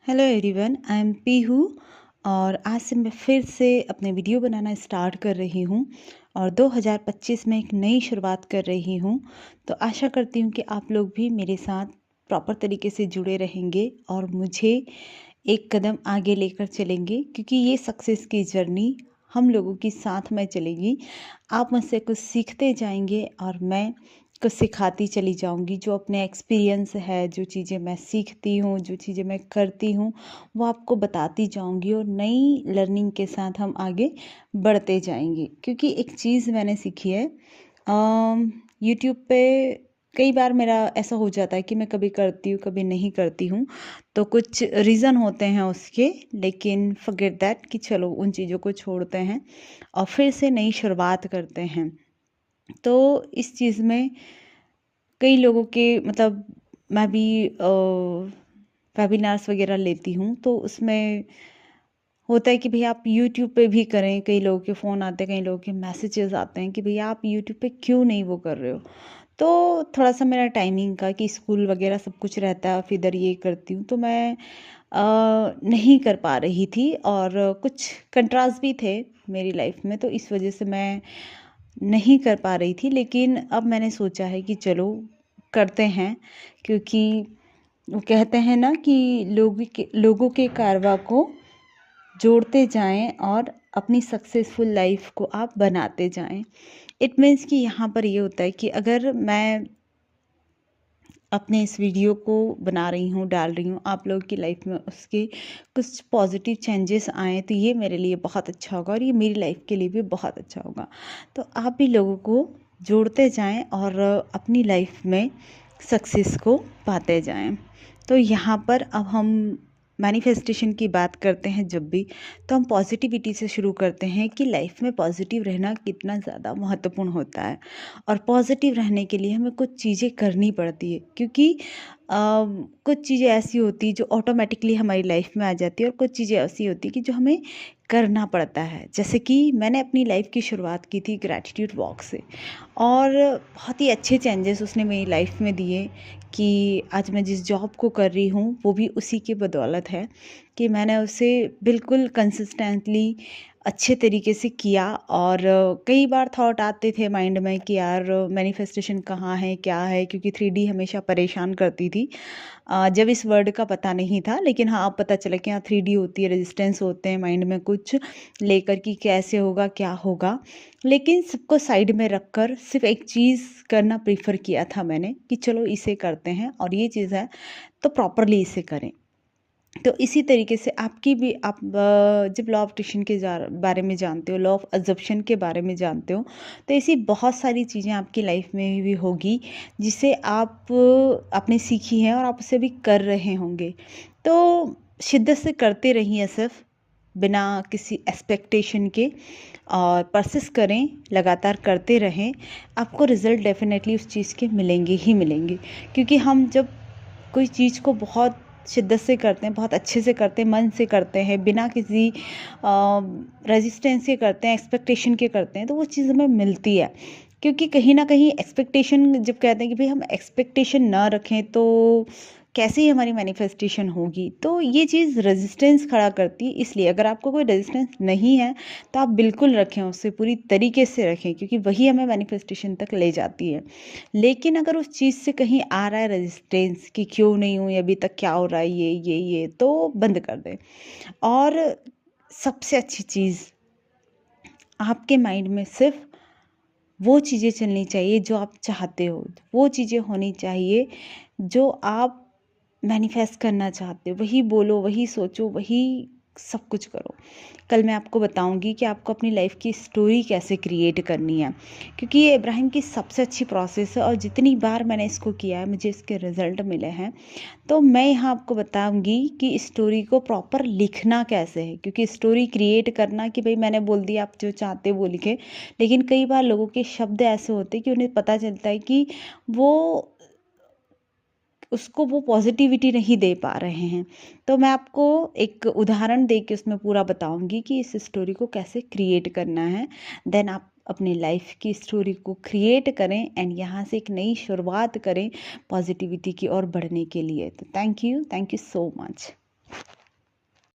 Hello everyone, I am Pihu और आज से मैं फिर से अपने वीडियो बनाना स्टार्ट कर रही हूँ और 2025 में एक नई शुरुआत कर रही हूँ। तो आशा करती हूँ कि आप लोग भी मेरे साथ प्रॉपर तरीके से जुड़े रहेंगे और मुझे एक कदम आगे लेकर चलेंगे, क्योंकि ये सक्सेस की जर्नी हम लोगों की साथ में चलेगी। आप मुझसे कुछ सीखते जाएंगे और मैं कुछ सिखाती चली जाऊंगी। जो अपने एक्सपीरियंस है, जो चीज़ें मैं सीखती हूँ, जो चीज़ें मैं करती हूँ, वो आपको बताती जाऊंगी और नई लर्निंग के साथ हम आगे बढ़ते जाएंगे। क्योंकि एक चीज़ मैंने सीखी है, यूट्यूब पे कई बार मेरा ऐसा हो जाता है कि मैं कभी करती हूँ कभी नहीं करती हूँ, तो कुछ रीज़न होते हैं उसके। लेकिन फॉरगेट दैट, कि चलो उन चीज़ों को छोड़ते हैं और फिर से नई शुरुआत करते हैं। तो इस चीज़ में कई लोगों के मतलब मैं भी वेबिनार्स वगैरह लेती हूँ, तो उसमें होता है कि भैया आप यूट्यूब पे भी करें। कई लोगों के फ़ोन आते हैं, कई लोगों के मैसेजेस आते हैं कि भैया आप यूट्यूब पे क्यों नहीं वो कर रहे हो। तो थोड़ा सा मेरा टाइमिंग का कि स्कूल वगैरह सब कुछ रहता है, फिर इधर ये करती हूँ, तो मैं नहीं कर पा रही थी और कुछ कंट्रास्ट भी थे मेरी लाइफ में, तो इस वजह से मैं नहीं कर पा रही थी। लेकिन अब मैंने सोचा है कि चलो करते हैं, क्योंकि वो कहते हैं ना कि लोगों के कारवां को जोड़ते जाएं और अपनी सक्सेसफुल लाइफ को आप बनाते जाएं। इट मीन्स कि यहाँ पर ये होता है कि अगर मैं अपने इस वीडियो को बना रही हूँ, डाल रही हूँ, आप लोगों की लाइफ में उसके कुछ पॉजिटिव चेंजेस आए, तो ये मेरे लिए बहुत अच्छा होगा और ये मेरी लाइफ के लिए भी बहुत अच्छा होगा। तो आप भी लोगों को जोड़ते जाएं और अपनी लाइफ में सक्सेस को पाते जाएं। तो यहाँ पर अब हम मैनिफेस्टेशन की बात करते हैं जब भी, तो हम पॉजिटिविटी से शुरू करते हैं कि लाइफ में पॉजिटिव रहना कितना ज़्यादा महत्वपूर्ण होता है। और पॉजिटिव रहने के लिए हमें कुछ चीज़ें करनी पड़ती है, क्योंकि कुछ चीज़ें ऐसी होती है जो ऑटोमेटिकली हमारी लाइफ में आ जाती है और कुछ चीज़ें ऐसी होती है कि जो हमें करना पड़ता है। जैसे कि मैंने अपनी लाइफ की शुरुआत की थी ग्रैटिट्यूड वॉक से, और बहुत ही अच्छे चेंजेस उसने मेरी लाइफ में दिए कि आज मैं जिस जॉब को कर रही हूँ वो भी उसी की बदौलत है कि मैंने उसे बिल्कुल कंसिस्टेंटली अच्छे तरीके से किया। और कई बार थॉट आते थे माइंड में कि यार मैनिफेस्टेशन कहाँ है, क्या है, क्योंकि 3D हमेशा परेशान करती थी। जब इस वर्ड का पता नहीं था, लेकिन हाँ अब पता चला कि हाँ 3D होती है, रेजिस्टेंस होते हैं माइंड में कुछ लेकर कि कैसे होगा क्या होगा। लेकिन सबको साइड में रखकर सिर्फ एक चीज़ करना प्रीफर किया था मैंने कि चलो इसे करते हैं और ये चीज़ है तो प्रॉपरली इसे करें। तो इसी तरीके से आपकी भी आप जब लॉ ऑफ अट्रैक्शन के बारे में जानते हो, लॉ ऑफ अजम्पशन के बारे में जानते हो, तो ऐसी बहुत सारी चीज़ें आपकी लाइफ में भी होगी जिसे आप आपने सीखी हैं और आप उसे भी कर रहे होंगे। तो शिद्दत से करते रहिए, सिर्फ बिना किसी एक्सपेक्टेशन के, और परसिस्ट करें, लगातार करते रहें। आपको रिज़ल्ट डेफिनेटली उस चीज़ के मिलेंगे ही मिलेंगे। क्योंकि हम जब कोई चीज़ को बहुत शिद्दत से करते हैं, बहुत अच्छे से करते हैं, मन से करते हैं, बिना किसी रेजिस्टेंस के करते हैं, एक्सपेक्टेशन के करते हैं, तो वो चीज़ हमें मिलती है। क्योंकि कहीं ना कहीं एक्सपेक्टेशन, जब कहते हैं कि भाई हम एक्सपेक्टेशन ना रखें तो कैसे ही हमारी मैनिफेस्टेशन होगी, तो ये चीज़ रेजिस्टेंस खड़ा करती है। इसलिए अगर आपको कोई रेजिस्टेंस नहीं है तो आप बिल्कुल रखें, उससे पूरी तरीके से रखें, क्योंकि वही हमें मैनिफेस्टेशन तक ले जाती है। लेकिन अगर उस चीज़ से कहीं आ रहा है रेजिस्टेंस कि क्यों नहीं हुई अभी तक, क्या हो रहा है, ये तो बंद कर दें। और सबसे अच्छी चीज़, आपके माइंड में सिर्फ वो चीज़ें चलनी चाहिए जो आप चाहते हो, वो चीज़ें होनी चाहिए जो आप मैनिफेस्ट करना चाहते हो। वही बोलो, वही सोचो, वही सब कुछ करो। कल मैं आपको बताऊंगी कि आपको अपनी लाइफ की स्टोरी कैसे क्रिएट करनी है, क्योंकि ये इब्राहिम की सबसे अच्छी प्रोसेस है और जितनी बार मैंने इसको किया है मुझे इसके रिजल्ट मिले हैं। तो मैं यहाँ आपको बताऊंगी कि स्टोरी को प्रॉपर लिखना कैसे है, क्योंकि स्टोरी क्रिएट करना कि भाई मैंने बोल दिया आप जो चाहते वो लिखे, लेकिन कई बार लोगों के शब्द ऐसे होते हैं कि उन्हें पता चलता है कि वो उसको वो पॉजिटिविटी नहीं दे पा रहे हैं। तो मैं आपको एक उदाहरण दे के उसमें पूरा बताऊंगी कि इस स्टोरी को कैसे क्रिएट करना है। देन आप अपनी लाइफ की स्टोरी को क्रिएट करें एंड यहाँ से एक नई शुरुआत करें पॉजिटिविटी की ओर बढ़ने के लिए। तो थैंक यू सो मच।